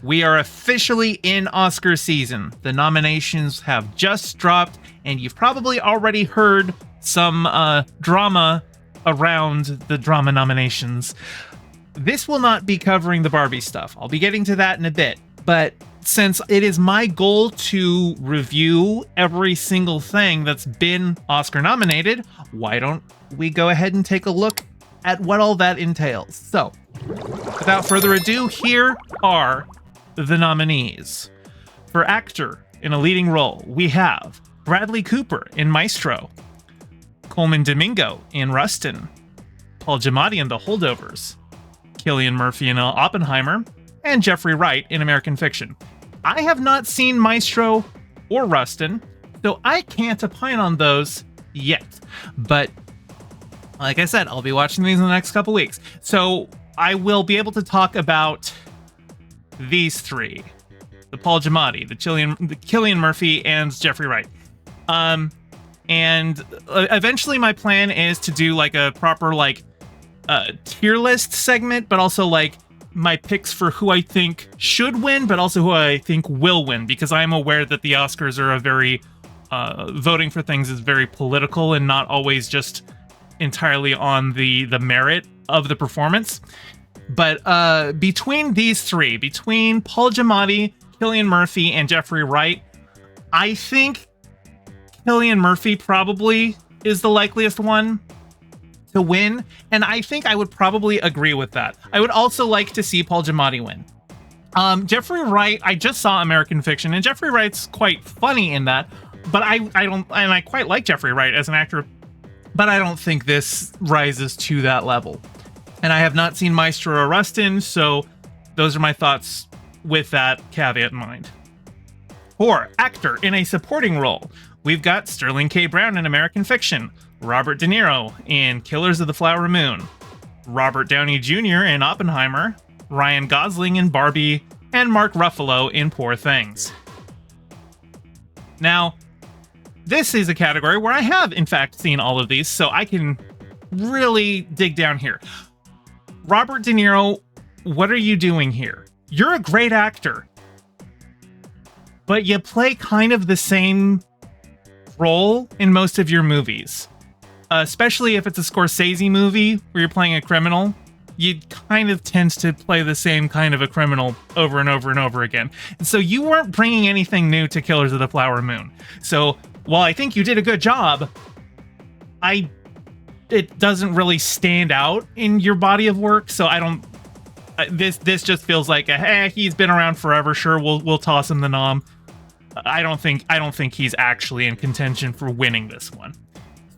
We are officially in Oscar season. The nominations have just dropped, and you've probably already heard some drama around the drama nominations. This will not be covering the Barbie stuff. I'll be getting to that in a bit. But since it is my goal to review every single thing that's been Oscar nominated, why don't we go ahead and take a look at what all that entails? So, without further ado, here are the nominees. For actor in a leading role, we have Bradley Cooper in Maestro, Coleman Domingo in Rustin, Paul Giamatti in The Holdovers, Cillian Murphy in Oppenheimer, and Jeffrey Wright in American Fiction. I have not seen Maestro or Rustin, so I can't opine on those yet. But like I said, I'll be watching these in the next couple weeks. So I will be able to talk about these three. The Paul Giamatti, the Cillian Murphy, and Jeffrey Wright. And eventually my plan is to do like a proper tier list segment, but also like my picks for who I think should win, but also who I think will win, because I'm aware that the Oscars are a very voting for things is very political and not always just entirely on the merit of the performance. But between these three, between Paul Giamatti, Cillian Murphy, and Jeffrey Wright, I think Cillian Murphy probably is the likeliest one to win, and I think I would probably agree with that. I would also like to see Paul Giamatti win. Jeffrey Wright, I just saw American Fiction, and Jeffrey Wright's quite funny in that, but I quite like Jeffrey Wright as an actor, but I don't think this rises to that level. And I have not seen Maestro or Rustin, so those are my thoughts with that caveat in mind. For actor in a supporting role, we've got Sterling K. Brown in American Fiction, Robert De Niro in Killers of the Flower Moon, Robert Downey Jr. in Oppenheimer, Ryan Gosling in Barbie, and Mark Ruffalo in Poor Things. Now, this is a category where I have, in fact, seen all of these, so I can really dig down here. Robert De Niro, what are you doing here? You're a great actor, but you play kind of the same role in most of your movies. Especially if it's a Scorsese movie where you're playing a criminal, you kind of tend to play the same kind of a criminal over and over and over again. And so you weren't bringing anything new to Killers of the Flower Moon. So while I think you did a good job, it doesn't really stand out in your body of work. So I don't. This just feels like he's been around forever. Sure, we'll toss him the nom. I don't think he's actually in contention for winning this one.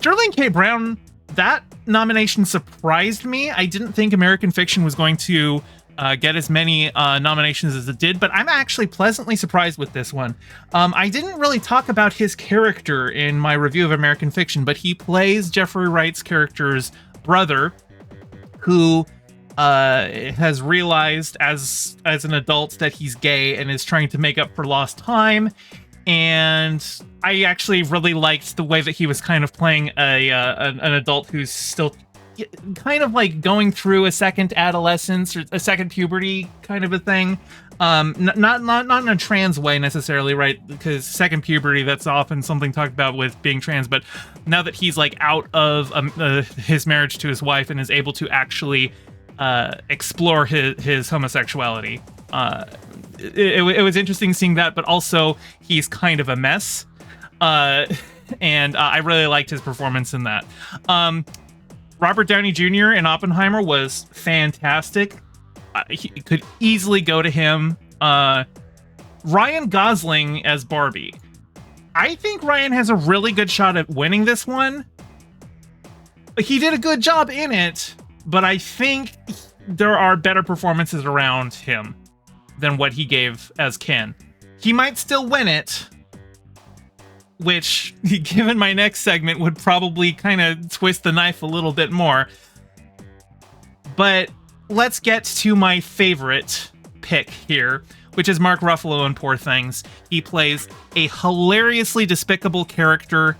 Sterling K. Brown, that nomination surprised me. I didn't think American Fiction was going to get as many nominations as it did, but I'm actually pleasantly surprised with this one. I didn't really talk about his character in my review of American Fiction, but he plays Jeffrey Wright's character's brother, who has realized as an adult that he's gay and is trying to make up for lost time. And I actually really liked the way that he was kind of playing an adult who's still kind of like going through a second adolescence or a second puberty kind of a thing. Not in a trans way necessarily, right? Because second puberty, that's often something talked about with being trans. But now that he's like out of his marriage to his wife and is able to actually explore his homosexuality, it was interesting seeing that, but also he's kind of a mess. And I really liked his performance in that. Robert Downey Jr. in Oppenheimer was fantastic. He could easily go to him. Ryan Gosling as Barbie. I think Ryan has a really good shot at winning this one. He did a good job in it, but I think there are better performances around him than what he gave as Ken. He might still win it, which, given my next segment, would probably kind of twist the knife a little bit more. But let's get to my favorite pick here, which is Mark Ruffalo in Poor Things. He plays a hilariously despicable character.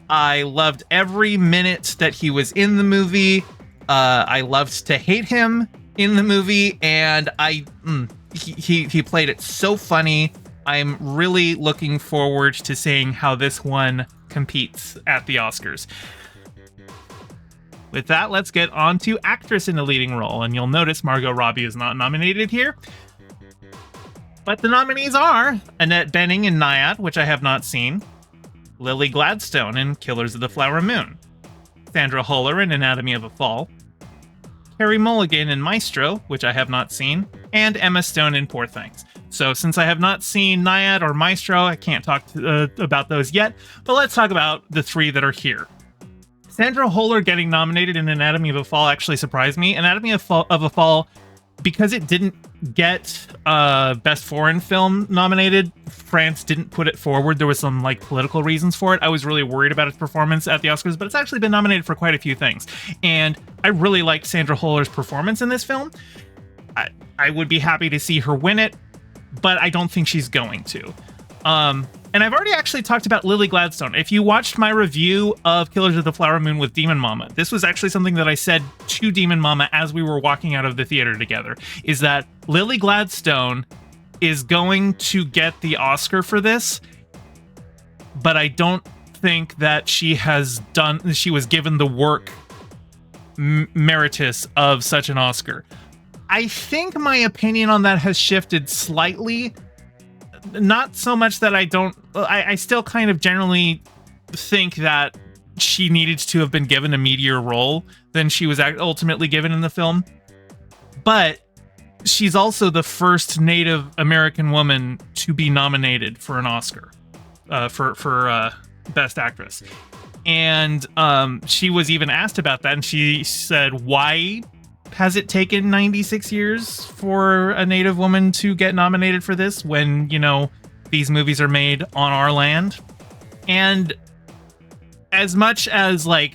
I loved every minute that he was in the movie. I loved to hate him in the movie, and he played it so funny. I'm really looking forward to seeing how this one competes at the Oscars. With that, let's get on to actress in a leading role, and you'll notice Margot Robbie is not nominated here. But the nominees are Annette Bening in Nyad, which I have not seen, Lily Gladstone in Killers of the Flower Moon, Sandra Huller in Anatomy of a Fall, Carey Mulligan in Maestro, which I have not seen, and Emma Stone in Poor Things. So since I have not seen Nyad or Maestro, I can't talk about those yet, but let's talk about the three that are here. Sandra Huller getting nominated in Anatomy of a Fall actually surprised me. Anatomy of a Fall, because it didn't get Best Foreign Film nominated, France didn't put it forward. There was some like political reasons for it. I was really worried about its performance at the Oscars, but it's actually been nominated for quite a few things. And I really liked Sandra Huller's performance in this film. I would be happy to see her win it, but I don't think she's going to. And I've already actually talked about Lily Gladstone. If you watched my review of Killers of the Flower Moon with Demon Mama, this was actually something that I said to Demon Mama as we were walking out of the theater together, is that Lily Gladstone is going to get the Oscar for this, but I don't think that she was given the work meritorious of such an Oscar. I think my opinion on that has shifted slightly. Not so much that I still kind of generally think that she needed to have been given a meatier role than she was ultimately given in the film. But she's also the first Native American woman to be nominated for an Oscar for Best Actress. And she was even asked about that, and she said, why has it taken 96 years for a Native woman to get nominated for this when, these movies are made on our land? And as much as, I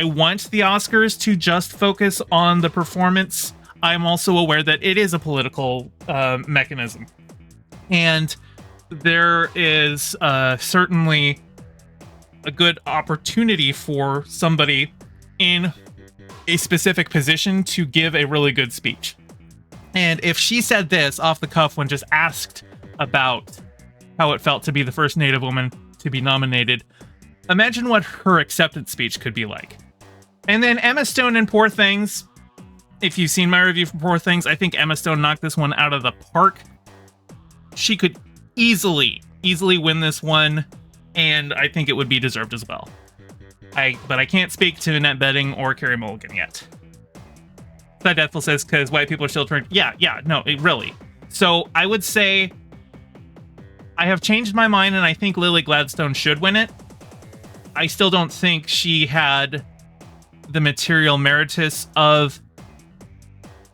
want the Oscars to just focus on the performance, I'm also aware that it is a political mechanism. And there is certainly a good opportunity for somebody in a specific position to give a really good speech. And if she said this off the cuff when just asked about how it felt to be the first Native woman to be nominated, imagine what her acceptance speech could be like. And then Emma Stone in Poor Things. If you've seen my review for Poor Things, I think Emma Stone knocked this one out of the park. She could easily win this one, and I think it would be deserved as well. But I can't speak to Annette Bening or Carey Mulligan yet. That Deathful says, because white people are still trying. Yeah, no, it really. So I would say I have changed my mind, and I think Lily Gladstone should win it. I still don't think she had the material meritus of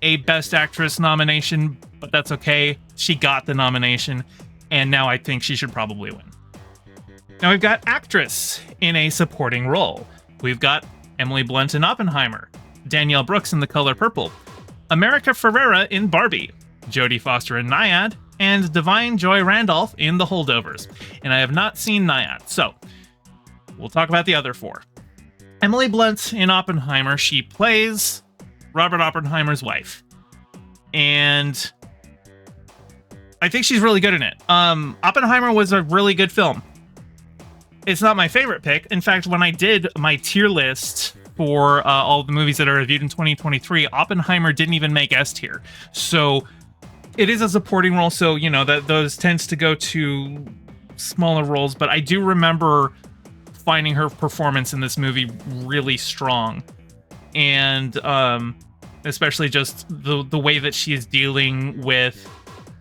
a Best Actress nomination, but that's okay. She got the nomination, and now I think she should probably win. Now we've got actress in a supporting role. We've got Emily Blunt in Oppenheimer, Danielle Brooks in The Color Purple, America Ferrera in Barbie, Jodie Foster in Nyad, and Divine Joy Randolph in The Holdovers. And I have not seen Nyad, so we'll talk about the other four. Emily Blunt in Oppenheimer, she plays Robert Oppenheimer's wife. And I think she's really good in it. Oppenheimer was a really good film. It's not my favorite pick. In fact, when I did my tier list for all the movies that are reviewed in 2023, Oppenheimer didn't even make S tier. So it is a supporting role, so that those tends to go to smaller roles. But I do remember finding her performance in this movie really strong, and especially just the way that she is dealing with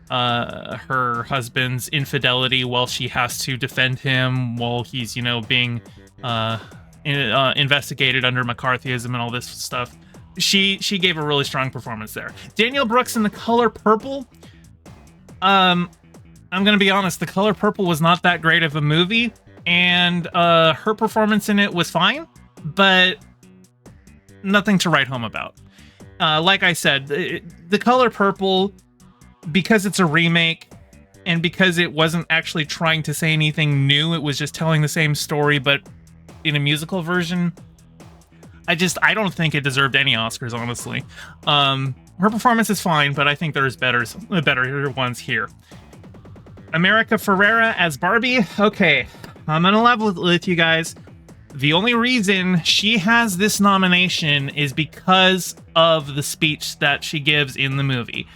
her husband's infidelity while she has to defend him while he's being investigated under McCarthyism and all this stuff. She gave a really strong performance there. Danielle Brooks in The Color Purple. I'm gonna be honest, The Color Purple was not that great of a movie, and her performance in it was fine, but nothing to write home about. Like I said, The Color Purple, because it's a remake and because it wasn't actually trying to say anything new, it was just telling the same story but in a musical version, I don't think it deserved any Oscars, honestly. her performance is fine, but I think there's better ones here. America Ferrera as Barbie. Okay, I'm gonna level with you guys. The only reason she has this nomination is because of the speech that she gives in the movie.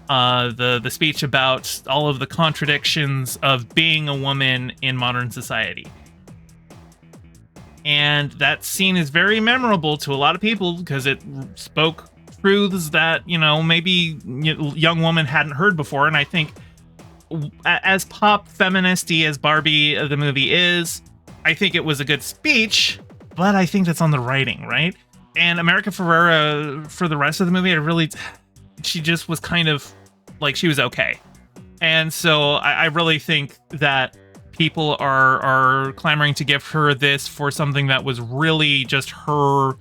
The speech about all of the contradictions of being a woman in modern society. And that scene is very memorable to a lot of people because it spoke truths that, maybe young woman hadn't heard before. And I think as pop feministy as Barbie the movie is, I think it was a good speech, but I think that's on the writing, right? And America Ferrera, for the rest of the movie, she just was kind of like, she was okay. And so I really think that people are clamoring to give her this for something that was really just her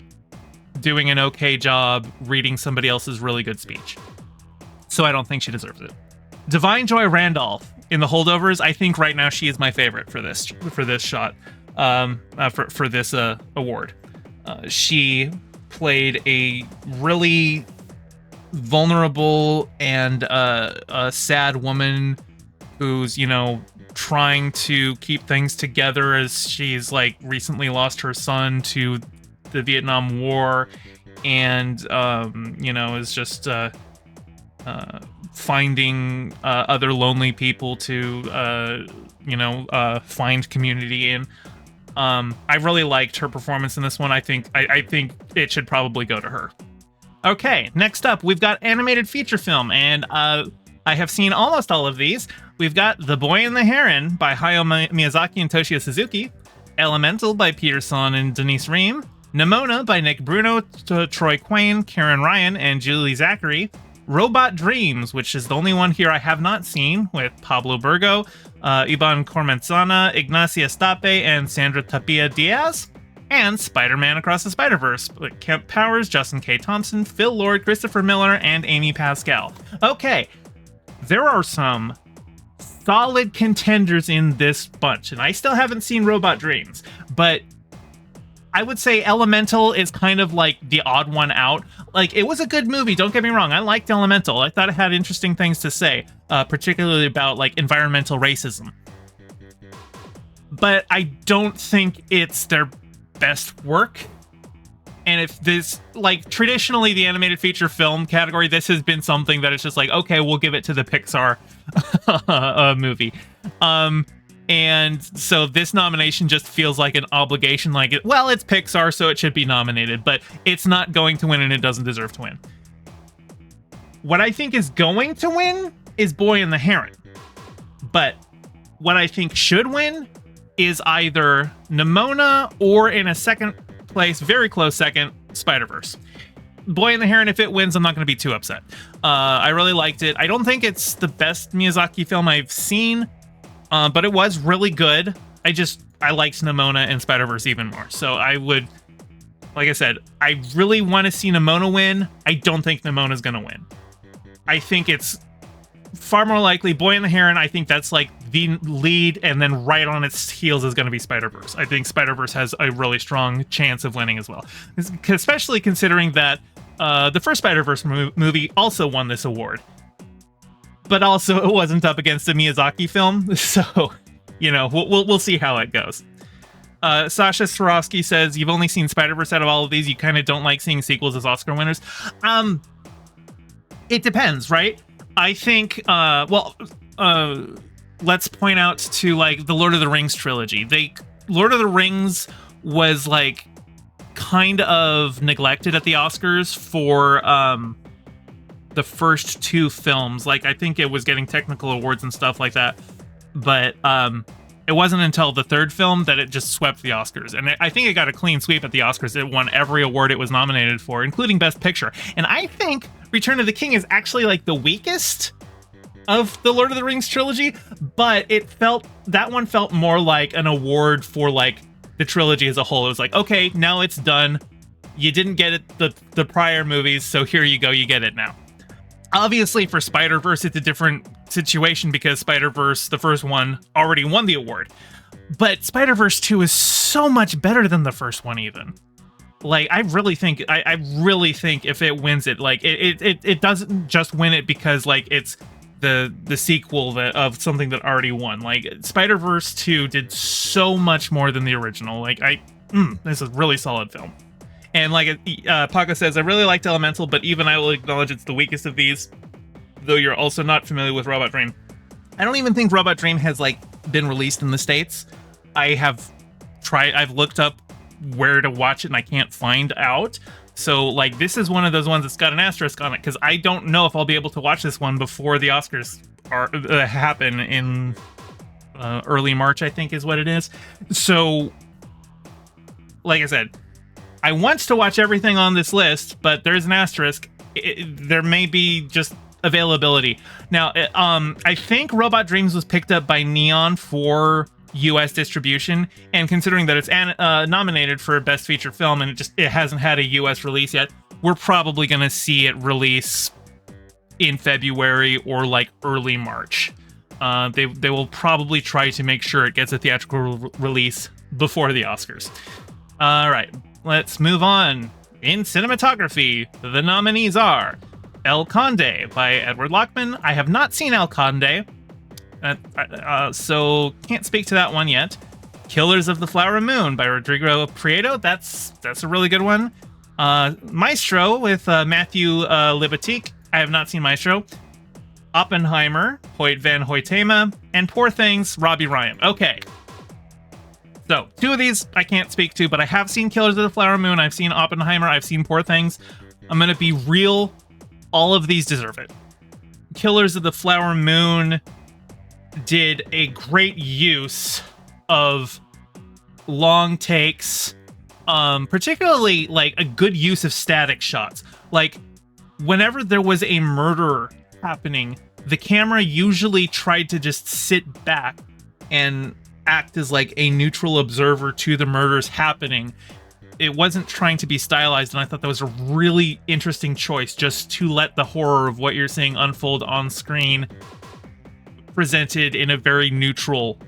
doing an okay job reading somebody else's really good speech. So I don't think she deserves it. Divine Joy Randolph in The Holdovers, I think right now she is my favorite for this shot, for this award. She played a really vulnerable and a sad woman who's, trying to keep things together as she's like recently lost her son to the Vietnam War, and is just finding other lonely people to find community in. I really liked her performance in this one. I think it should probably go to her. Okay, next up we've got animated feature film, and I have seen almost all of these. We've got The Boy and the Heron by Hayao Miyazaki and Toshio Suzuki, Elemental by Peter Sohn and Denise Ream, Nimona by Nick Bruno, Troy Quane, Karen Ryan, and Julie Zachary, Robot Dreams, which is the only one here I have not seen, with Pablo Burgo, Iban Cormenzana, Ignacia Stape, and Sandra Tapia Diaz, and Spider-Man Across the Spider-Verse with Kemp Powers, Justin K. Thompson, Phil Lord, Christopher Miller, and Amy Pascal. Okay, there are some solid contenders in this bunch, and I still haven't seen Robot Dreams, but I would say Elemental is kind of like the odd one out. Like, it was a good movie, don't get me wrong. I liked Elemental. I thought it had interesting things to say, particularly about like environmental racism. But I don't think it's their best work. And if this, like, traditionally the animated feature film category, this has been something that it's just like, okay, we'll give it to the Pixar movie. And so this nomination just feels like an obligation, like, well, it's Pixar, so it should be nominated, but it's not going to win and it doesn't deserve to win. What I think is going to win is Boy and the Heron. But what I think should win is either Nimona or, in a second place, very close second, Spider-Verse. Boy and the Heron, if it wins, I'm not going to be too upset. I really liked it. I don't think it's the best Miyazaki film I've seen, but it was really good. I liked Nimona and Spider-Verse even more. So I would, like I said, I really want to see Nimona win. I don't think Nimona's going to win. I think it's far more likely Boy and the Heron. I think that's like the lead, and then right on its heels is going to be Spider-Verse. I think Spider-Verse has a really strong chance of winning as well, especially considering that the first Spider-Verse movie also won this award, but also it wasn't up against a Miyazaki film, so we'll see how it goes. Sasha Swarovski says, you've only seen Spider-Verse out of all of these. You kind of don't like seeing sequels as Oscar winners. It depends, right? I think, let's point out to like the Lord of the Rings trilogy. Lord of the Rings was like kind of neglected at the Oscars for the first two films. Like, I think it was getting technical awards and stuff like that, but it wasn't until the third film that it just swept the Oscars. And I think it got a clean sweep at the Oscars. It won every award it was nominated for, including Best Picture. And I think Return of the King is actually like the weakest of the Lord of the Rings trilogy, but that one felt more like an award for like the trilogy as a whole. It was like, okay, now it's done. You didn't get it the prior movies, so here you go, you get it now. Obviously for Spider-Verse, it's a different situation because Spider-Verse, the first one, already won the award. But Spider-Verse 2 is so much better than the first one even. Like, I really think if it wins it, like it doesn't just win it because like it's the sequel of something that already won. Like Spider-Verse 2 did so much more than the original. Like this is a really solid film. And like Paco says, I really liked Elemental, but even I will acknowledge it's the weakest of these, though you're also not familiar with Robot Dream. I don't even think Robot Dream has like been released in the States. I've looked up where to watch it and I can't find out. So like this is one of those ones that's got an asterisk on it because I don't know if I'll be able to watch this one before the Oscars happen in early March, I think is what it is. So like I said, I want to watch everything on this list, but there's an asterisk. There may be just availability. Now, I think Robot Dreams was picked up by Neon for US distribution, and considering that it's nominated for Best Feature Film and it hasn't had a US release yet, we're probably going to see it release in February or like early March. They will probably try to make sure it gets a theatrical release before the Oscars. All right, let's move on. In cinematography, the nominees are El Conde by Edward Lockman. I have not seen El Conde, so can't speak to that one yet. Killers of the Flower Moon by Rodrigo Prieto. That's a really good one. Maestro with Matthew Libatique. I have not seen Maestro. Oppenheimer, Hoyt van Hoytema, and Poor Things, Robbie Ryan. Okay. So, two of these I can't speak to, but I have seen Killers of the Flower Moon, I've seen Oppenheimer, I've seen Poor Things. I'm gonna be real, all of these deserve it. Killers of the Flower Moon did a great use of long takes, particularly like a good use of static shots. Like whenever there was a murder happening, the camera usually tried to just sit back and act as like a neutral observer to the murders happening. It wasn't trying to be stylized, and I thought that was a really interesting choice, just to let the horror of what you're seeing unfold on screen presented in a very neutral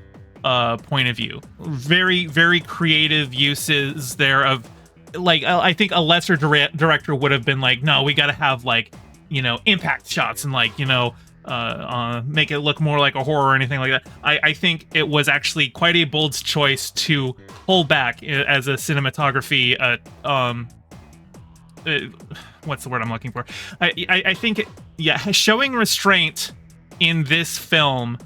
point of view. Very, very creative uses there of, like, I think a lesser director would have been like, no, we got to have, like, you know, impact shots and, like, you know, make it look more like a horror or anything like that. I think it was actually quite a bold choice to pull back as a cinematography. What's the word I'm looking for? I think, showing restraint in this film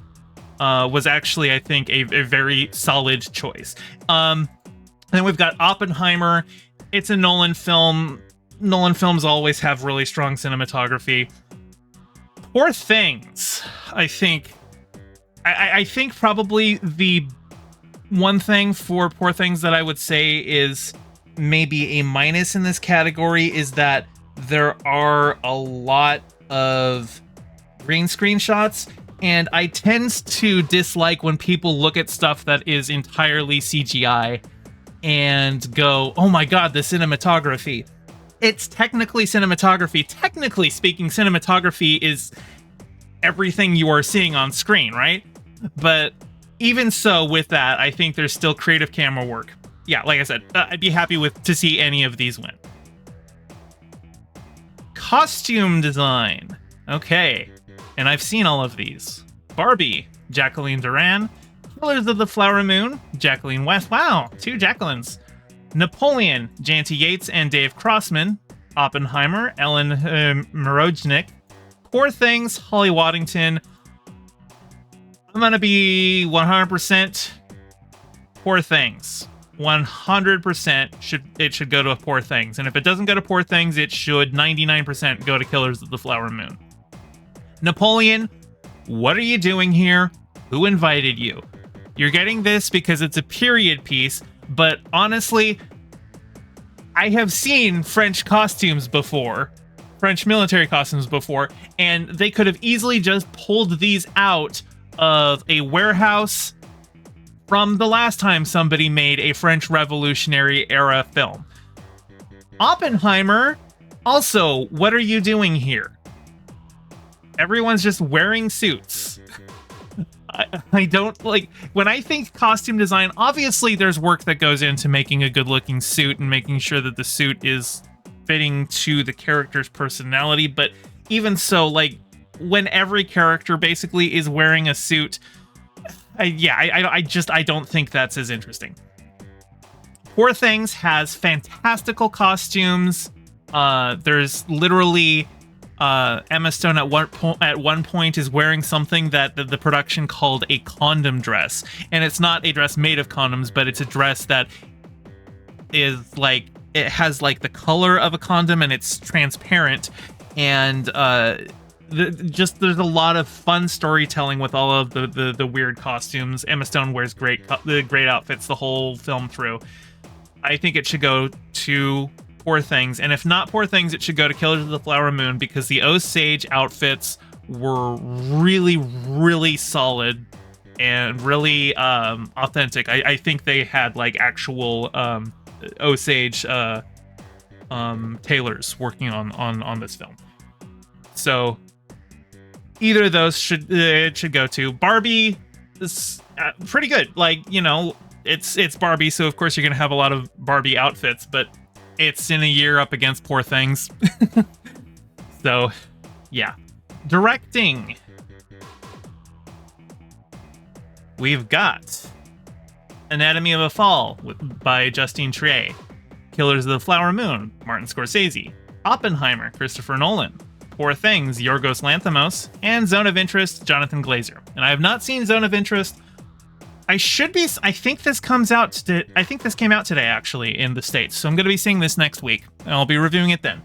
was actually, I think, a very solid choice. And then we've got Oppenheimer. It's a Nolan film. Nolan films always have really strong cinematography. Poor Things, I think probably the one thing for Poor Things that I would say is maybe a minus in this category is that there are a lot of green screen shots, and I tend to dislike when people look at stuff that is entirely CGI and go, oh my god, the cinematography. It's technically cinematography. Technically speaking, cinematography is everything you are seeing on screen, right? But even so, with that, I think there's still creative camera work. Yeah, like I said, I'd be happy to see any of these win. Costume design. Okay, and I've seen all of these. Barbie, Jacqueline Duran. Killers of the Flower Moon, Jacqueline West. Wow, 2 Jacquelines. Napoleon, Janty Yates and Dave Crossman. Oppenheimer, Ellen Mirojnick. Poor Things, Holly Waddington. I'm gonna be 100% Poor Things. 100% it should go to Poor Things. And if it doesn't go to Poor Things, it should 99% go to Killers of the Flower Moon. Napoleon, what are you doing here? Who invited you? You're getting this because it's a period piece, but honestly, I have seen French costumes before, French military costumes before, and they could have easily just pulled these out of a warehouse from the last time somebody made a French Revolutionary era film. Oppenheimer, also, what are you doing here? Everyone's just wearing suits. I don't like when I think costume design. Obviously, there's work that goes into making a good-looking suit and making sure that the suit is fitting to the character's personality. But even so, like when every character basically is wearing a suit, I don't think that's as interesting. Poor Things has fantastical costumes. There's literally Emma Stone at one point is wearing something that the production called a condom dress, and it's not a dress made of condoms, but it's a dress that is like it has like the color of a condom and it's transparent, and there's a lot of fun storytelling with all of the weird costumes. Emma Stone wears great outfits the whole film through. I think it should go to Poor Things, and if not Poor Things, it should go to Killers of the Flower Moon, because the Osage outfits were really, really solid and really authentic. I think they had like actual Osage tailors working on this film. So either of those should go to. Barbie is pretty good. Like, you know, it's Barbie, so of course you're gonna have a lot of Barbie outfits, but it's in a year up against Poor Things. So yeah. Directing, we've got Anatomy of a Fall by Justine Triet, Killers of the Flower Moon, Martin Scorsese, Oppenheimer, Christopher Nolan, Poor Things, Yorgos Lanthimos, and Zone of Interest, Jonathan Glazer. And I have not seen Zone of Interest. I think this came out today, actually, in the States. So I'm going to be seeing this next week, and I'll be reviewing it then.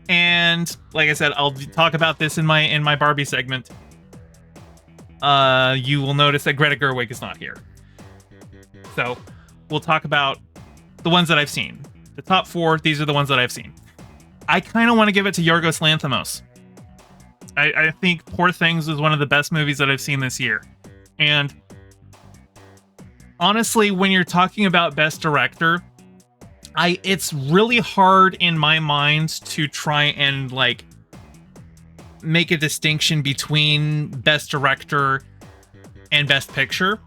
And like I said, I'll talk about this in my Barbie segment. You will notice that Greta Gerwig is not here. So we'll talk about the ones that I've seen. The top 4, these are the ones that I've seen. I kind of want to give it to Yorgos Lanthimos. I think Poor Things was one of the best movies that I've seen this year. And honestly, when you're talking about Best Director, it's really hard in my mind to try and like make a distinction between Best Director and Best Picture.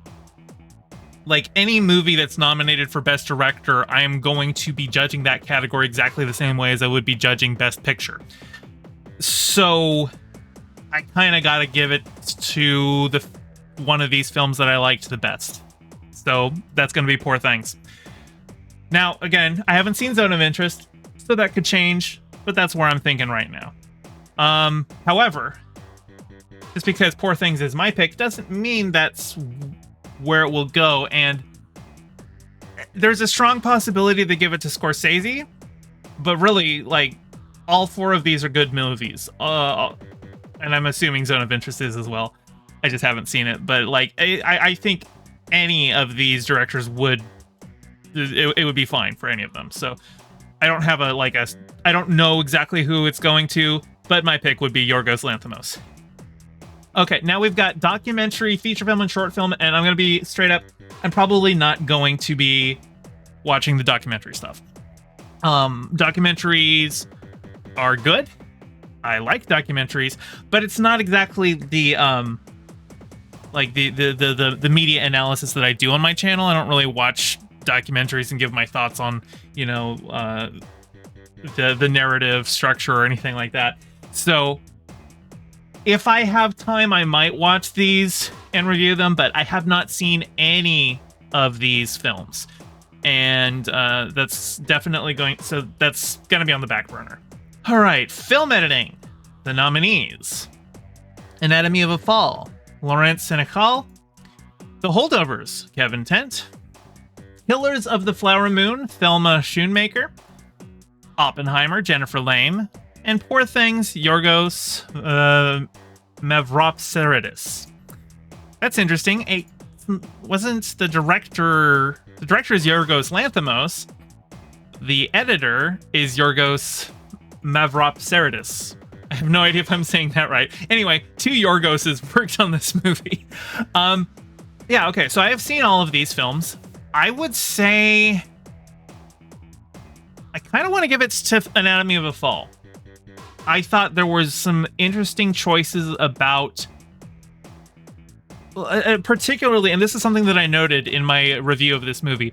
Like any movie that's nominated for Best Director, I am going to be judging that category exactly the same way as I would be judging Best Picture. So I kind of got to give it to one of these films that I liked the best. So that's going to be Poor Things. Now, again, I haven't seen Zone of Interest, so that could change, but that's where I'm thinking right now. However, just because Poor Things is my pick doesn't mean that's where it will go, and there's a strong possibility they give it to Scorsese, but really, like, all 4 of these are good movies. And I'm assuming Zone of Interest is as well. I just haven't seen it, but like, I think any of these directors would be fine for any of them. So I don't have I don't know exactly who it's going to, but my pick would be Yorgos Lanthimos. Okay, now we've got documentary, feature film, and short film, and I'm going to be straight up, I'm probably not going to be watching the documentary stuff. Documentaries are good. I like documentaries, but it's not exactly the the media analysis that I do on my channel. I don't really watch documentaries and give my thoughts on, you know, the narrative structure or anything like that. So if I have time, I might watch these and review them, but I have not seen any of these films. And that's definitely going to be on the back burner. All right, film editing. The nominees: Anatomy of a Fall, Laurent Senecal; The Holdovers, Kevin Tent; Killers of the Flower Moon, Thelma Schoonmaker; Oppenheimer, Jennifer Lame; and Poor Things, Yorgos Mavropseridis. That's interesting. Wasn't the director? The director is Yorgos Lanthimos. The editor is Yorgos Mavropseridis. I have no idea if I'm saying that right. Anyway, 2 Yorgoses worked on this movie. Yeah, okay, so I have seen all of these films. I would say I kind of want to give it to Anatomy of a Fall. I thought there was some interesting choices about particularly, and this is something that I noted in my review of this movie,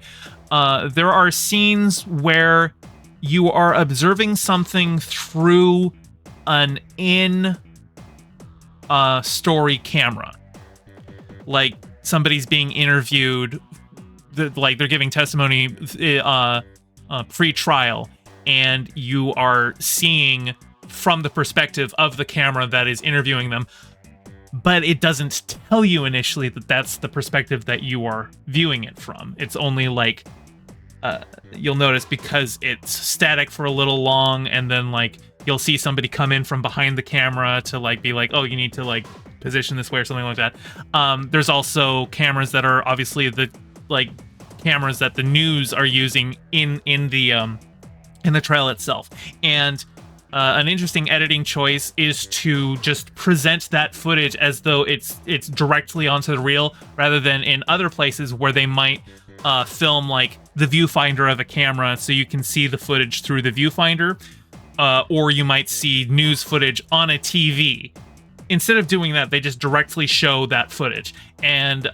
there are scenes where you are observing something through an story camera, like somebody's being interviewed, like they're giving testimony pre-trial, and you are seeing from the perspective of the camera that is interviewing them, but it doesn't tell you initially that that's the perspective that you are viewing it from. It's only like you'll notice, because it's static for a little long, and then like you'll see somebody come in from behind the camera to like be like, oh, you need to like position this way or something like that. There's also cameras that are obviously the like cameras that the news are using in the trial itself. And an interesting editing choice is to just present that footage as though it's directly onto the reel, rather than in other places where they might film like the viewfinder of a camera, so you can see the footage through the viewfinder, or you might see news footage on a TV. Instead of doing that, they just directly show that footage, and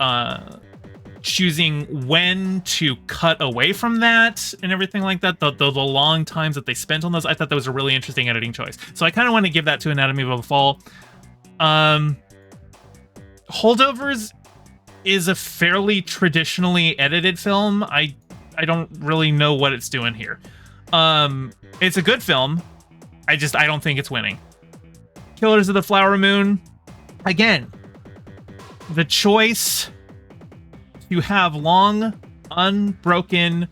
choosing when to cut away from that and everything like that, the long times that they spent on those, I thought that was a really interesting editing choice. So I kind of want to give that to Anatomy of a Fall. Holdovers is a fairly traditionally edited film. I don't really know what it's doing here. It's a good film. I don't think it's winning. Killers of the Flower Moon, again, the choice to have long, unbroken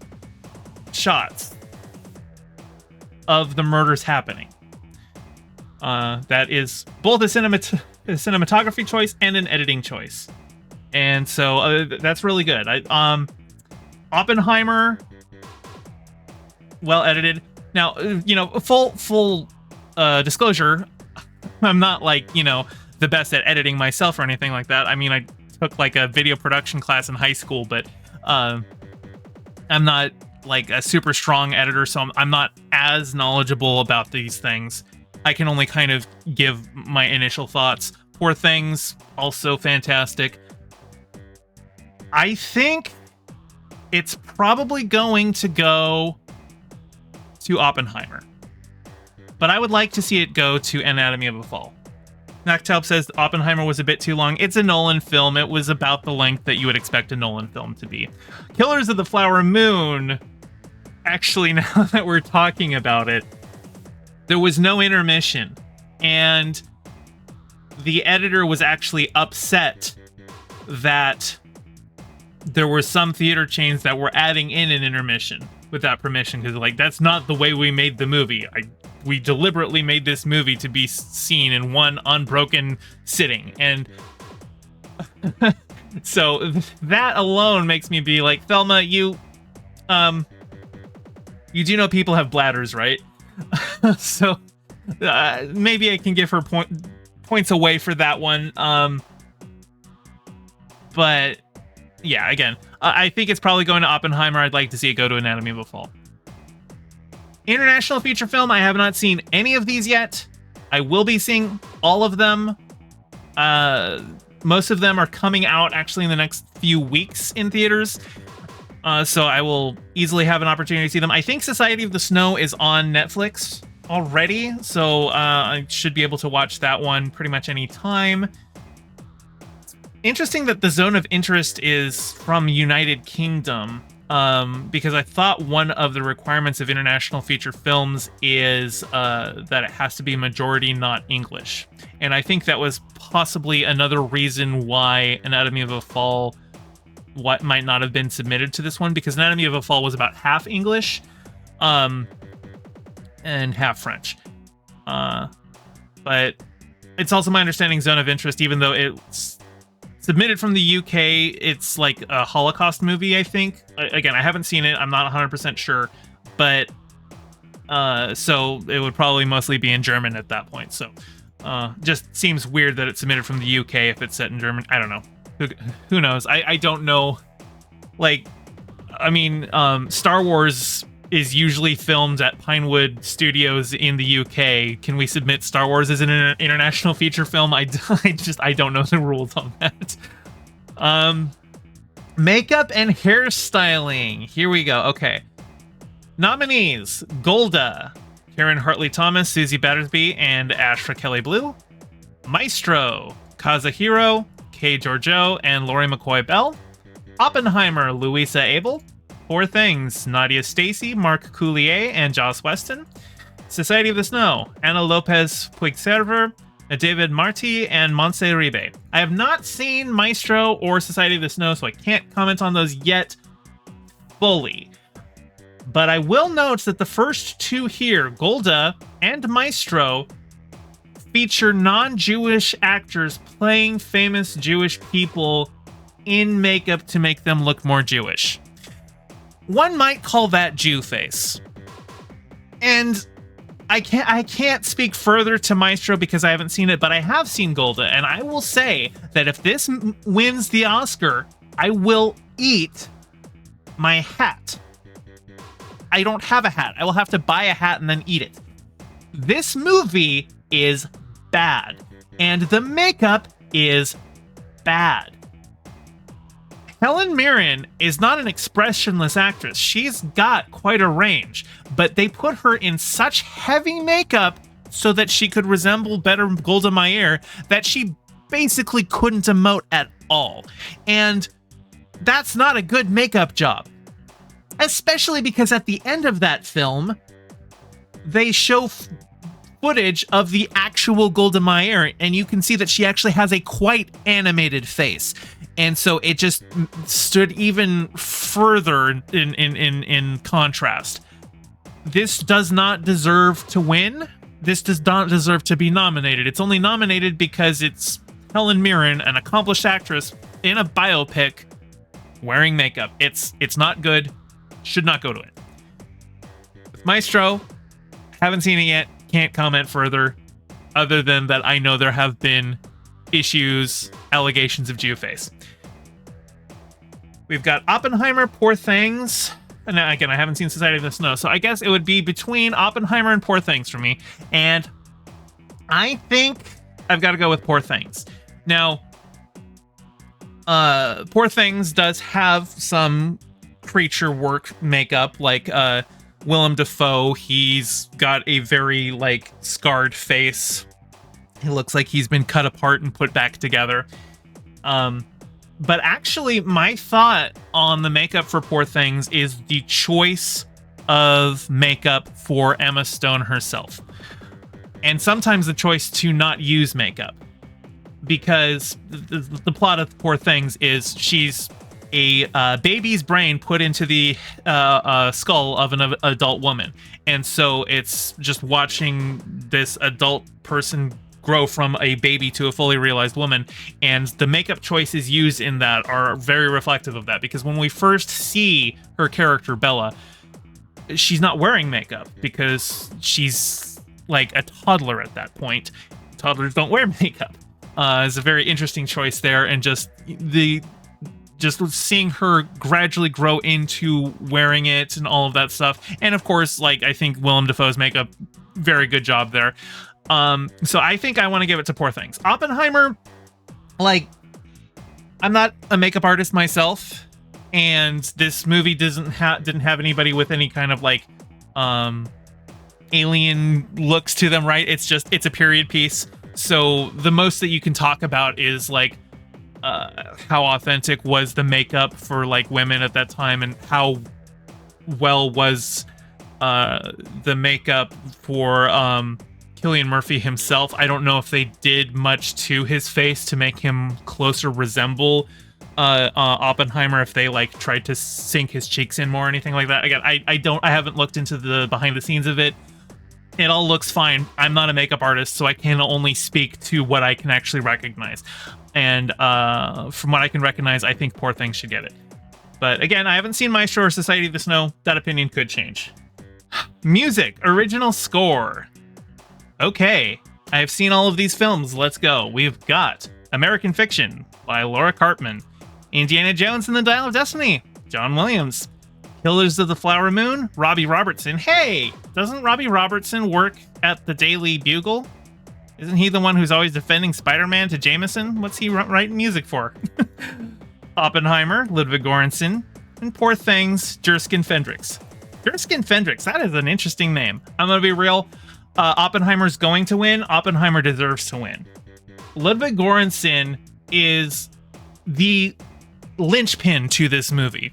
shots of the murders happening. That is both a cinematography choice and an editing choice. And so that's really good. Oppenheimer, well edited. Now, full disclosure, I'm not like, the best at editing myself or anything like that. I mean, I took like a video production class in high school, but I'm not like a super strong editor, so I'm not as knowledgeable about these things. I can only kind of give my initial thoughts. Poor Things, also fantastic. I think it's probably going to go to Oppenheimer, but I would like to see it go to Anatomy of a Fall. Naktaub says Oppenheimer was a bit too long. It's a Nolan film. It was about the length that you would expect a Nolan film to be. Killers of the Flower Moon, actually, now that we're talking about it, there was no intermission, and the editor was actually upset that there were some theater chains that were adding in an intermission without permission, because like, that's not the way we made the movie. We deliberately made this movie to be seen in one unbroken sitting, and so that alone makes me be like, Thelma, you do know people have bladders, right? So maybe I can give her points away for that one. But yeah, again, I think it's probably going to Oppenheimer. I'd like to see it go to Anatomy of a Fall. International feature film, I have not seen any of these yet. I will be seeing all of them. Most of them are coming out actually in the next few weeks in theaters. So I will easily have an opportunity to see them. I think Society of the Snow is on Netflix already, so I should be able to watch that one pretty much any time. Interesting that the Zone of Interest is from United Kingdom, because I thought one of the requirements of international feature films is that it has to be majority not English. And I think that was possibly another reason why Anatomy of a Fall might not have been submitted to this one, because Anatomy of a Fall was about half English and half French. But it's also my understanding Zone of Interest, even though it's submitted from the UK, it's like a Holocaust movie, I think. Again, I haven't seen it. I'm not 100% sure. But so it would probably mostly be in German at that point. So just seems weird that it's submitted from the UK if it's set in German. I don't know. Who knows? I don't know. Like, I mean, Star Wars is usually filmed at Pinewood Studios in the UK. Can we submit Star Wars as an international feature film? I don't know the rules on that. Makeup and hairstyling. Here we go. Okay. Nominees: Golda, Karen Hartley Thomas, Susie Battersby, and Ashra Kelly Blue. Maestro, Kazuhiro, Kay Georgiou, and Laurie McCoy Bell. Oppenheimer, Louisa Abel. Poor Things, Nadia Stacy, Mark Coulier, and Joss Weston. Society of the Snow, Ana Lopez Puigcerver, David Marty, and Montse Ribe. I have not seen Maestro or Society of the Snow, so I can't comment on those yet fully. But I will note that the first two here, Golda and Maestro, feature non-Jewish actors playing famous Jewish people in makeup to make them look more Jewish. One might call that Jew face. And I can't speak further to Maestro because I haven't seen it, but I have seen Golda, and I will say that if this wins the Oscar, I will eat my hat. I don't have a hat. I will have to buy a hat and then eat it. This movie is bad, and the makeup is bad. Helen Mirren is not an expressionless actress. She's got quite a range, but they put her in such heavy makeup so that she could resemble better Golda Meir that she basically couldn't emote at all. And that's not a good makeup job. Especially because at the end of that film, they show footage of the actual Golda Meir, and you can see that she actually has a quite animated face. And so it just stood even further in contrast. This does not deserve to win. This does not deserve to be nominated. It's only nominated because it's Helen Mirren, an accomplished actress in a biopic, wearing makeup. It's not good. Should not go to it. With Maestro, haven't seen it yet. Can't comment further, other than that I know there have been issues, allegations of Jew face. We've got Oppenheimer, Poor Things. And again, I haven't seen Society of the Snow, so I guess it would be between Oppenheimer and Poor Things for me. And I think I've got to go with Poor Things. Now, Poor Things does have some creature work makeup, like Willem Dafoe. He's got a very scarred face. He looks like he's been cut apart and put back together. But actually, my thought on the makeup for Poor Things is the choice of makeup for Emma Stone herself. And sometimes the choice to not use makeup. Because the plot of Poor Things is she's a baby's brain put into the skull of an adult woman. And so it's just watching this adult person grow from a baby to a fully realized woman, and the makeup choices used in that are very reflective of that, because when we first see her character Bella, she's not wearing makeup because she's like a toddler at that point. Toddlers don't wear makeup. It's a very interesting choice there, and just seeing her gradually grow into wearing it and all of that stuff. And of course, I think Willem Dafoe's makeup, very good job there. So I think I want to give it to Poor Things. Oppenheimer, I'm not a makeup artist myself, and this movie didn't have anybody with any kind of alien looks to them, right? It's a period piece. So the most that you can talk about is how authentic was the makeup for women at that time, and how well was the makeup for Cillian Murphy himself. I don't know if they did much to his face to make him closer resemble Oppenheimer, if they tried to sink his cheeks in more or anything like that. Again, I haven't looked into the behind the scenes of it. It all looks fine. I'm not a makeup artist, so I can only speak to what I can actually recognize. And from what I can recognize, I think Poor Things should get it. But again, I haven't seen Maestro or Society of the Snow. That opinion could change. Music, original score. Okay, I have seen all of these films. Let's go. We've got American Fiction by Laura Cartman, Indiana Jones and the Dial of Destiny, John Williams, Killers of the Flower Moon, Robbie Robertson. Hey, doesn't Robbie Robertson work at the Daily Bugle? Isn't he the one who's always defending Spider-Man to Jameson? What's he writing music for? Oppenheimer, Ludwig Göransson, and Poor Things, Jerskin Fendrix. Jerskin Fendrix, that is an interesting name. I'm gonna be real. Oppenheimer's going to win. Oppenheimer deserves to win. Ludwig Göransson is the linchpin to this movie.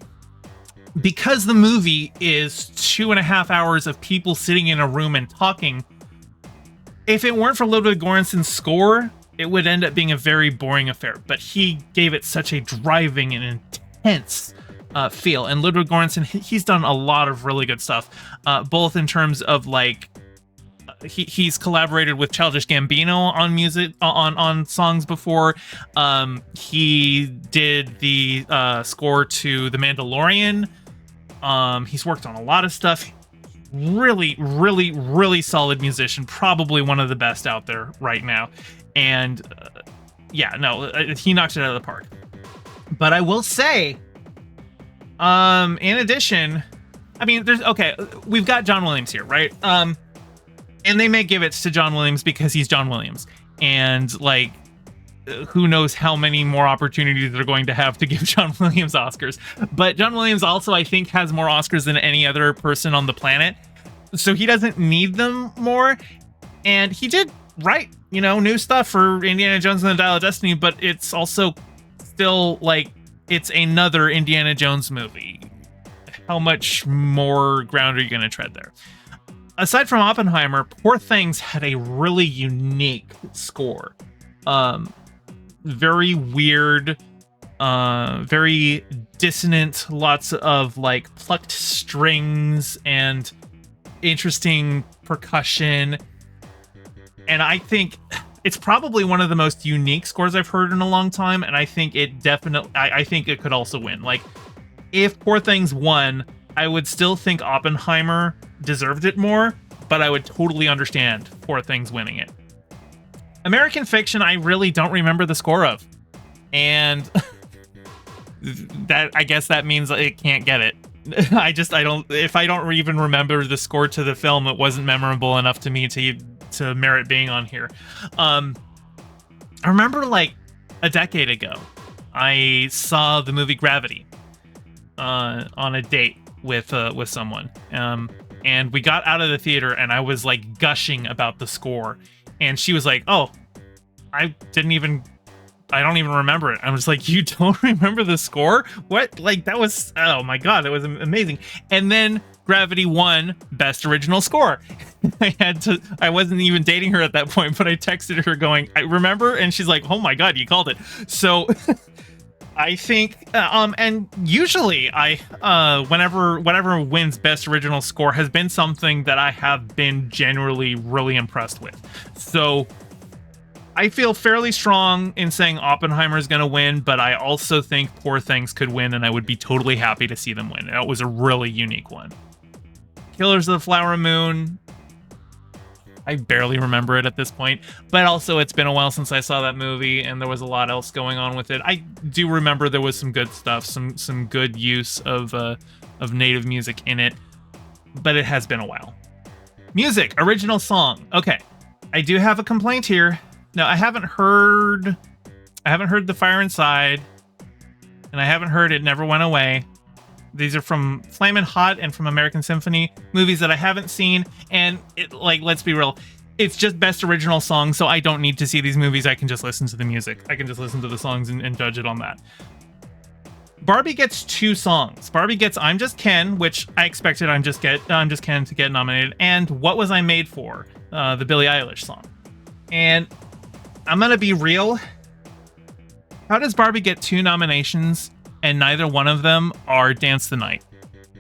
Because the movie is 2.5 hours of people sitting in a room and talking, if it weren't for Ludwig Göransson's score, it would end up being a very boring affair. But he gave it such a driving and intense feel. And Ludwig Göransson, he's done a lot of really good stuff, both in terms of like he's collaborated with Childish Gambino on music on songs before. He did the score to The Mandalorian. He's worked on a lot of stuff. Really solid musician, probably one of the best out there right now. And he knocked it out of the park. But I will say, in addition, I mean, we've got John Williams here, right? And they may give it to John Williams because he's John Williams. And like, who knows how many more opportunities they're going to have to give John Williams Oscars. But John Williams also, I think, has more Oscars than any other person on the planet. So he doesn't need them more. And he did write, new stuff for Indiana Jones and the Dial of Destiny, but it's also still like, it's another Indiana Jones movie. How much more ground are you going to tread there? Aside from Oppenheimer, Poor Things had a really unique score. Very weird, very dissonant, lots of like plucked strings and interesting percussion. And I think it's probably one of the most unique scores I've heard in a long time. And I think it definitely, I think it could also win. Like, if Poor Things won, I would still think Oppenheimer deserved it more, but I would totally understand Poor Things winning it. American Fiction, I really don't remember the score of. And I guess that means it can't get it. If I don't even remember the score to the film, it wasn't memorable enough to me to merit being on here. I remember like a decade ago, I saw the movie Gravity on a date with someone. And we got out of the theater and I was like gushing about the score. And she was like, "Oh, I don't even remember it." I was like, "You don't remember the score? What?" Like, that was, oh my God, that was amazing. And then Gravity won Best Original Score. I wasn't even dating her at that point, but I texted her going, "I remember," and she's like, "Oh my God, you called it." So I think, and usually whenever wins Best Original Score has been something that I have been generally really impressed with. So I feel fairly strong in saying Oppenheimer is going to win, but I also think Poor Things could win, and I would be totally happy to see them win. That was a really unique one. Killers of the Flower Moon, I barely remember it at this point, but also it's been a while since I saw that movie, and there was a lot else going on with it. I do remember there was some good stuff, some good use of native music in it, but it has been a while. Music, original song. Okay, I do have a complaint here. Now, I haven't heard The Fire Inside, and I haven't heard It Never Went Away. These are from Flamin' Hot and from American Symphony, movies that I haven't seen. And let's be real, it's just Best Original Song, so I don't need to see these movies. I can just listen to the music. I can just listen to the songs and judge it on that. Barbie gets 2 songs. Barbie gets I'm Just Ken, which I expected I'm Just Ken to get nominated, and What Was I Made For, the Billie Eilish song. And I'm gonna be real. How does Barbie get 2 nominations and neither one of them are Dance the Night?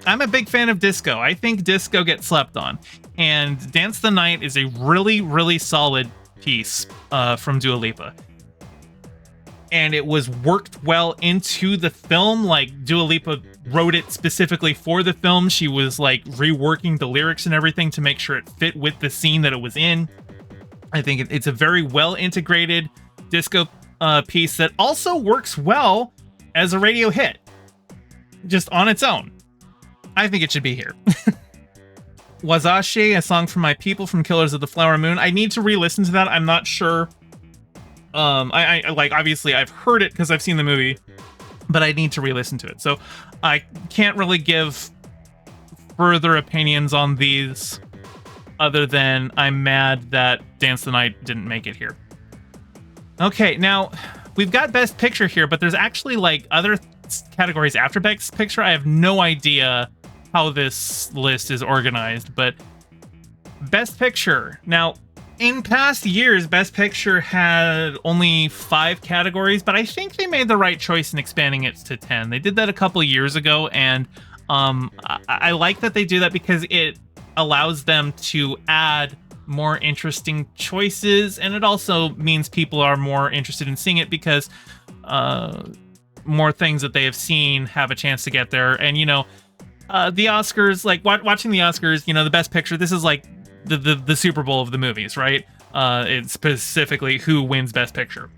I'm a big fan of disco. I think disco gets slept on. And Dance the Night is a really solid piece from Dua Lipa. And it was worked well into the film. Like, Dua Lipa wrote it specifically for the film. She was like reworking the lyrics and everything to make sure it fit with the scene that it was in. I think it's a very well integrated disco piece that also works well as a radio hit, just on its own. I think it should be here. Wazashi, a song from My People from Killers of the Flower Moon. I need to re-listen to that. I'm not sure. I obviously I've heard it because I've seen the movie, but I need to re-listen to it. So I can't really give further opinions on these other than I'm mad that Dance the Night didn't make it here. Okay, now we've got Best Picture here, but there's actually like other categories after Best Picture. I have no idea how this list is organized, but Best Picture. Now, in past years, Best Picture had only 5 categories, but I think they made the right choice in expanding it to 10. They did that a couple years ago, and I like that they do that because it allows them to add more interesting choices, and it also means people are more interested in seeing it because more things that they have seen have a chance to get there. And, you know, the Oscars, like watching the Oscars, you know, the Best Picture, this is like the Super Bowl of the movies, right? It's specifically who wins Best Picture.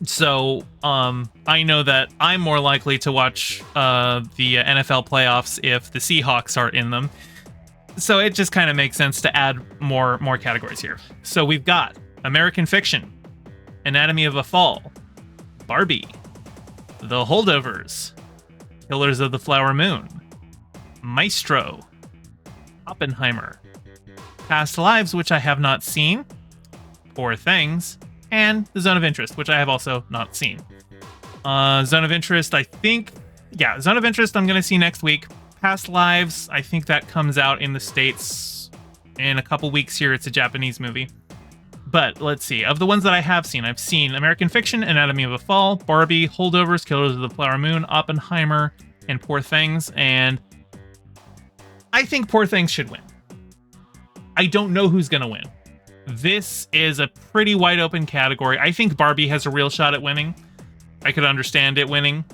So I know that I'm more likely to watch the NFL playoffs if the Seahawks are in them. So it just kind of makes sense to add more categories here. So we've got American Fiction, Anatomy of a Fall, Barbie, The Holdovers, Killers of the Flower Moon, Maestro, Oppenheimer, Past Lives, which I have not seen, Poor Things, and The Zone of Interest, which I have also not seen. Zone of Interest, I think... Yeah, Zone of Interest I'm going to see next week. Past Lives, I think that comes out in the States in a couple weeks here. It's a Japanese movie. But let's see. Of the ones that I have seen, I've seen American Fiction, Anatomy of a Fall, Barbie, Holdovers, Killers of the Flower Moon, Oppenheimer, and Poor Things. And I think Poor Things should win. I don't know who's going to win. This is a pretty wide open category. I think Barbie has a real shot at winning. I could understand it winning.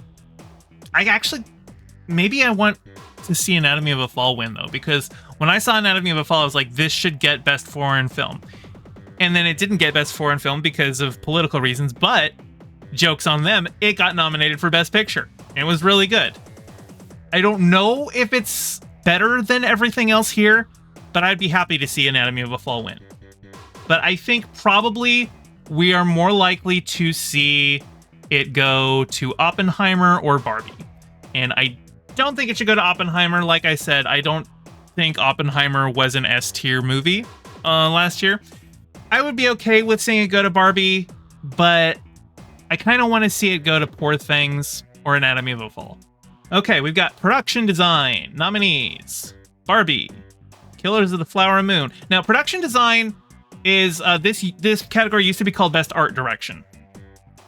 Maybe I want to see Anatomy of a Fall win, though, because when I saw Anatomy of a Fall, I was like, this should get Best Foreign Film. And then it didn't get Best Foreign Film because of political reasons, but joke's on them, it got nominated for Best Picture. And it was really good. I don't know if it's better than everything else here, but I'd be happy to see Anatomy of a Fall win. But I think probably we are more likely to see it go to Oppenheimer or Barbie. And I don't think it should go to Oppenheimer. Like I said, I don't think Oppenheimer was an S-tier movie last year. I would be okay with seeing it go to Barbie, but I kind of want to see it go to Poor Things or Anatomy of a Fall. Okay, we've got Production Design nominees. Barbie, Killers of the Flower Moon. Now, Production Design is this category used to be called Best Art Direction.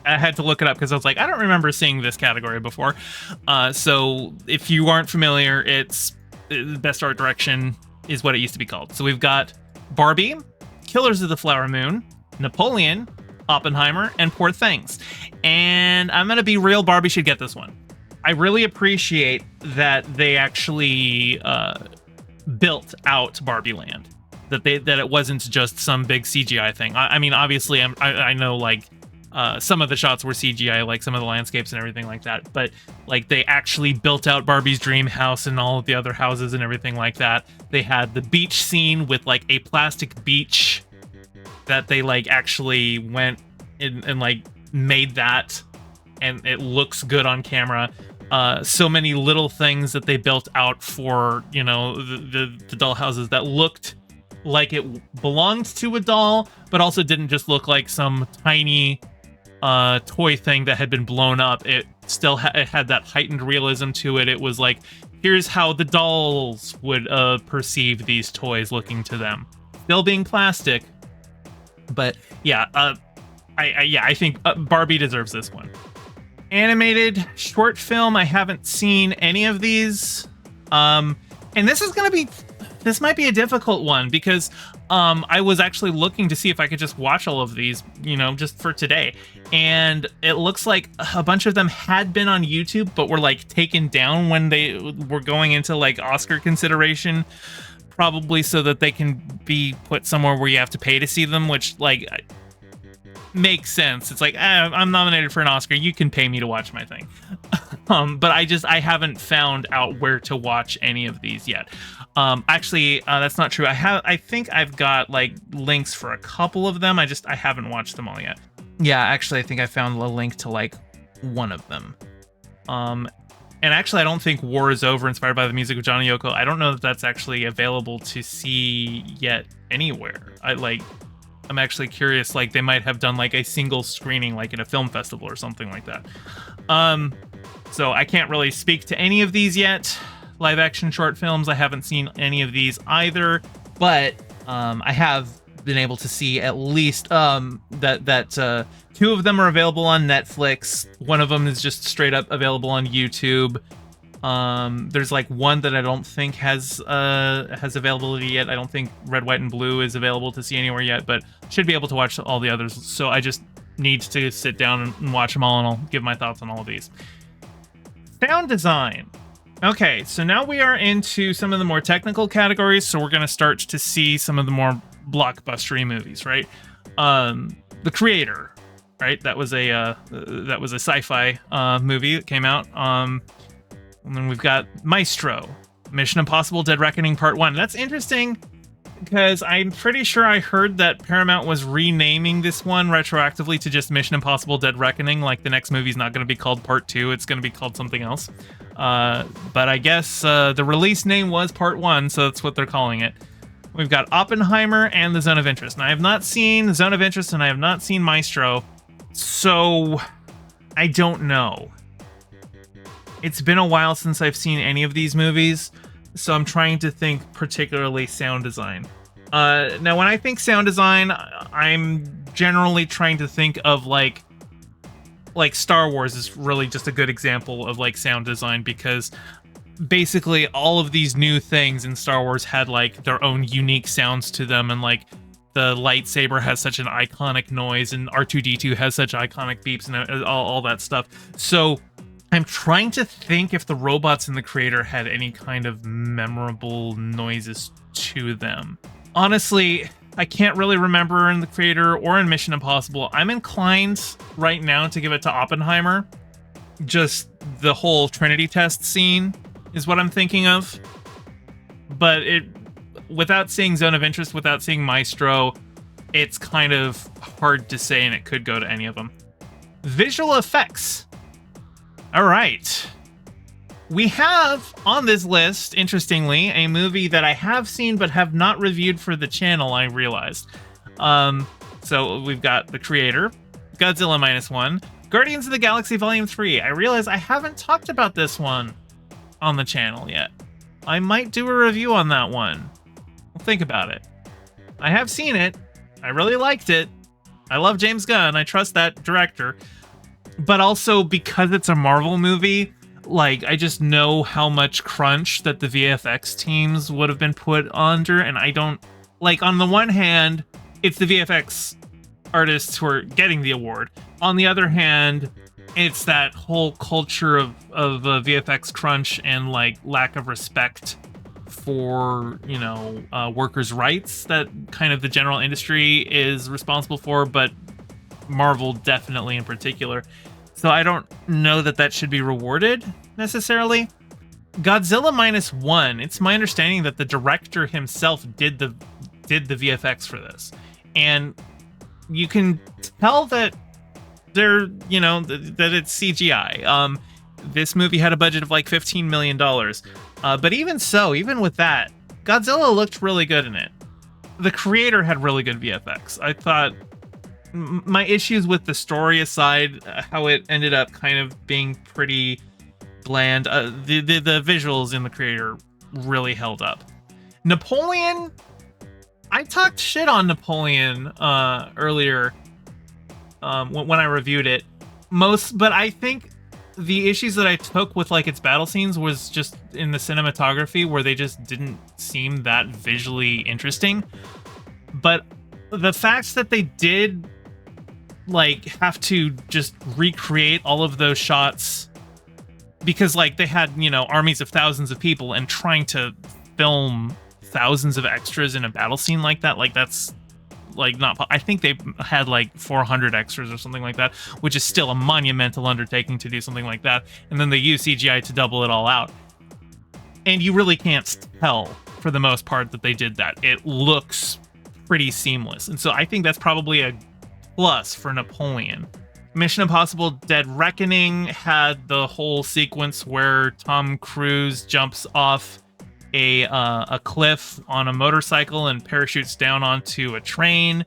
I had to look it up because I was like, I don't remember seeing this category before. So if you aren't familiar, it's Best Art Direction is what it used to be called. So we've got Barbie, Killers of the Flower Moon, Napoleon, Oppenheimer, and Poor Things. And I'm going to be real, Barbie should get this one. I really appreciate that they actually built out Barbie Land. That it wasn't just some big CGI thing. I mean, obviously, I know, like, some of the shots were CGI, like some of the landscapes and everything like that. But like they actually built out Barbie's dream house and all of the other houses and everything like that. They had the beach scene with like a plastic beach that they like actually went and like made that, and it looks good on camera. So many little things that they built out for, you know, the doll houses that looked like it belonged to a doll, but also didn't just look like some tiny toy thing that had been blown up. It still it had that heightened realism to it. It was like, here's how the dolls would perceive these toys looking to them. Still being plastic, but yeah, I think Barbie deserves this one. Animated short film, I haven't seen any of these. And this might be a difficult one because I was actually looking to see if I could just watch all of these, you know, just for today. And it looks like a bunch of them had been on YouTube, but were like taken down when they were going into like Oscar consideration, probably so that they can be put somewhere where you have to pay to see them, which like makes sense. It's like, I'm nominated for an Oscar, you can pay me to watch my thing. But I haven't found out where to watch any of these yet. Actually, that's not true. I think I've got like links for a couple of them. I haven't watched them all yet. Yeah, actually, I think I found a link to like one of them. And actually, I don't think War is Over, inspired by the music of Johnny Yoko. I don't know if that's actually available to see yet anywhere. I'm actually curious. Like, they might have done like a single screening, like in a film festival or something like that. So I can't really speak to any of these yet. Live action short films, I haven't seen any of these either, but I have been able to see at least that two of them are available on Netflix. One of them is just straight up available on YouTube. There's like one that I don't think has availability yet. I don't think Red, White, and Blue is available to see anywhere yet, but should be able to watch all the others. So I just need to sit down and watch them all, and I'll give my thoughts on all of these. Sound design. Okay, so now we are into some of the more technical categories. So we're going to start to see some of the more blockbustery movies, right? The Creator, right? That was a sci-fi movie that came out. And then we've got Maestro, Mission Impossible: Dead Reckoning Part 1. That's interesting because I'm pretty sure I heard that Paramount was renaming this one retroactively to just Mission Impossible: Dead Reckoning. Like, the next movie's not going to be called Part 2. It's going to be called something else. But I guess the release name was Part 1, so that's what they're calling it. We've got Oppenheimer and The Zone of Interest. And I have not seen The Zone of Interest, and I have not seen Maestro, so I don't know. It's been a while since I've seen any of these movies, so I'm trying to think particularly sound design. Now, when I think sound design, I'm generally trying to think of like Star Wars is really just a good example of like sound design, because basically all of these new things in Star Wars had like their own unique sounds to them, and like the lightsaber has such an iconic noise, and R2-D2 has such iconic beeps, and all that stuff. So I'm trying to think if the robots in The Creator had any kind of memorable noises to them. Honestly, I can't really remember in The Creator or in Mission Impossible. I'm inclined right now to give it to Oppenheimer. Just the whole Trinity test scene is what I'm thinking of. But without seeing Zone of Interest, without seeing Maestro, it's kind of hard to say, and it could go to any of them. Visual effects. All right. We have on this list, interestingly, a movie that I have seen but have not reviewed for the channel, I realized. So we've got The Creator, Godzilla Minus One, Guardians of the Galaxy Volume 3. I realize I haven't talked about this one on the channel yet. I might do a review on that one. Well, think about it. I have seen it. I really liked it. I love James Gunn. I trust that director. But also, because it's a Marvel movie, like, I just know how much crunch that the VFX teams would have been put under, and I don't... Like, on the one hand, it's the VFX artists who are getting the award. On the other hand, it's that whole culture of VFX crunch and, like, lack of respect for, you know, workers' rights that kind of the general industry is responsible for, but Marvel definitely in particular. So I don't know that should be rewarded necessarily. Godzilla Minus One, it's my understanding that the director himself did the VFX for this, and you can tell that they're, you know, that it's CGI. This movie had a budget of like $15 million, but even so, even with that, Godzilla looked really good in it. The Creator had really good VFX. I thought, my issues with the story aside, how it ended up kind of being pretty bland, the visuals in The Creator really held up. Napoleon, I talked shit on Napoleon earlier when I reviewed it. But I think the issues that I took with like its battle scenes was just in the cinematography, where they just didn't seem that visually interesting. But the fact that they did like have to just recreate all of those shots, because like they had, you know, armies of thousands of people, and trying to film thousands of extras in a battle scene like that, like that's like not, I think they had like 400 extras or something like that, which is still a monumental undertaking to do something like that. And then they use CGI to double it all out, and you really can't tell for the most part that they did that. It looks pretty seamless, and so I think that's probably a plus for Napoleon. Mission Impossible Dead Reckoning had the whole sequence where Tom Cruise jumps off a cliff on a motorcycle and parachutes down onto a train,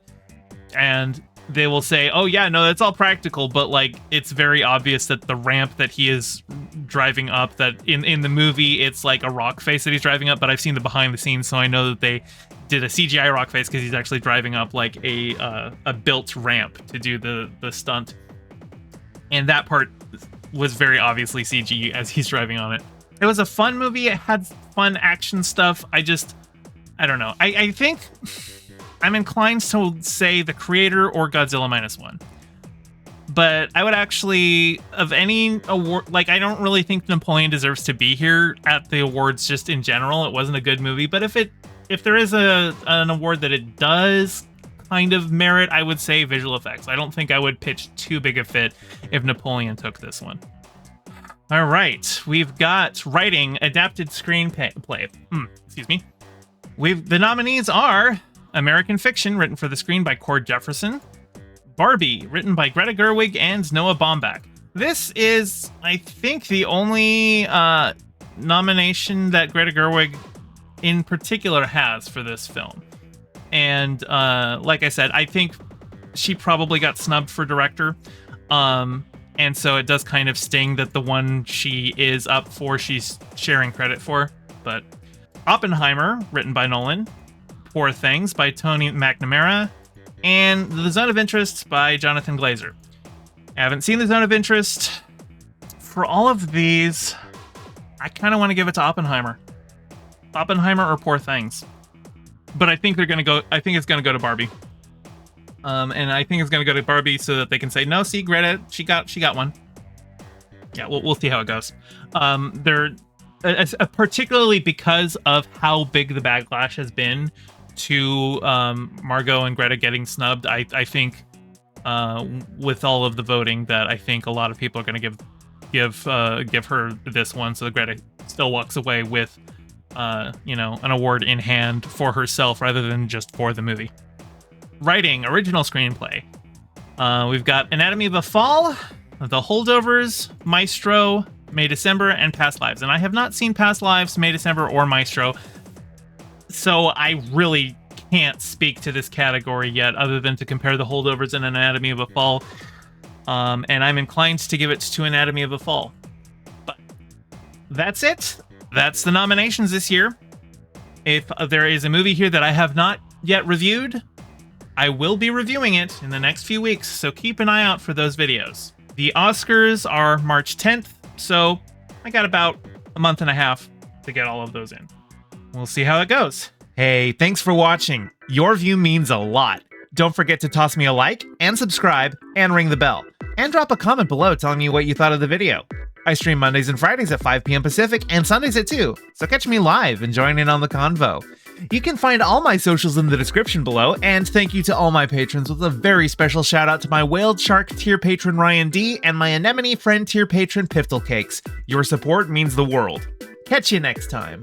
and they will say, oh yeah, no, that's all practical, but like it's very obvious that the ramp that he is driving up, that in the movie it's like a rock face that he's driving up, but I've seen the behind the scenes, so I know that they did a CGI rock face because he's actually driving up like a built ramp to do the stunt, and that part was very obviously CG as he's driving on it. It was a fun movie. It had fun action stuff. I don't know. I think I'm inclined to say the creator or Godzilla Minus One. But I would actually, of any award, like I don't really think Napoleon deserves to be here at the awards just in general. It wasn't a good movie. But if there is an award that it does kind of merit, I would say visual effects. I don't think I would pitch too big a fit if Napoleon took this one. All right, we've got writing, adapted screenplay. Excuse me. The nominees are American Fiction, written for the screen by Cord Jefferson; Barbie, written by Greta Gerwig and Noah Baumbach. This is, I think, the only nomination that Greta Gerwig in particular has for this film. And like I said, I think she probably got snubbed for director. And so it does kind of sting that the one she is up for, she's sharing credit for. But Oppenheimer, written by Nolan; Poor Things by Tony McNamara; and The Zone of Interest by Jonathan Glazer. I haven't seen The Zone of Interest. For all of these, I kind of want to give it to Oppenheimer. Oppenheimer or Poor Things. But I think it's going to go to Barbie. And I think it's going to go to Barbie so that they can say, no, see, Greta, she got one. Yeah, we'll see how it goes. Particularly because of how big the backlash has been to Margot and Greta getting snubbed. I think with all of the voting, that I think a lot of people are going to give her this one, so that Greta still walks away with an award in hand for herself rather than just for the movie. Writing, original screenplay. We've got Anatomy of a Fall, The Holdovers, Maestro, May December, and Past Lives. And I have not seen Past Lives, May December, or Maestro, so I really can't speak to this category yet, other than to compare The Holdovers and Anatomy of a Fall. And I'm inclined to give it to Anatomy of a Fall. But that's it. That's the nominations this year. If there is a movie here that I have not yet reviewed, I will be reviewing it in the next few weeks, so keep an eye out for those videos. The Oscars are March 10th, so I got about a month and a half to get all of those in. We'll see how it goes. Hey, thanks for watching. Your view means a lot. Don't forget to toss me a like and subscribe and ring the bell. And drop a comment below telling me what you thought of the video. I stream Mondays and Fridays at 5 p.m. Pacific and Sundays at 2, so catch me live and join in on the convo. You can find all my socials in the description below, and thank you to all my patrons, with a very special shout out to my Whaled Shark tier patron Ryan D and my Anemone friend tier patron Piftle Cakes. Your support means the world. Catch you next time.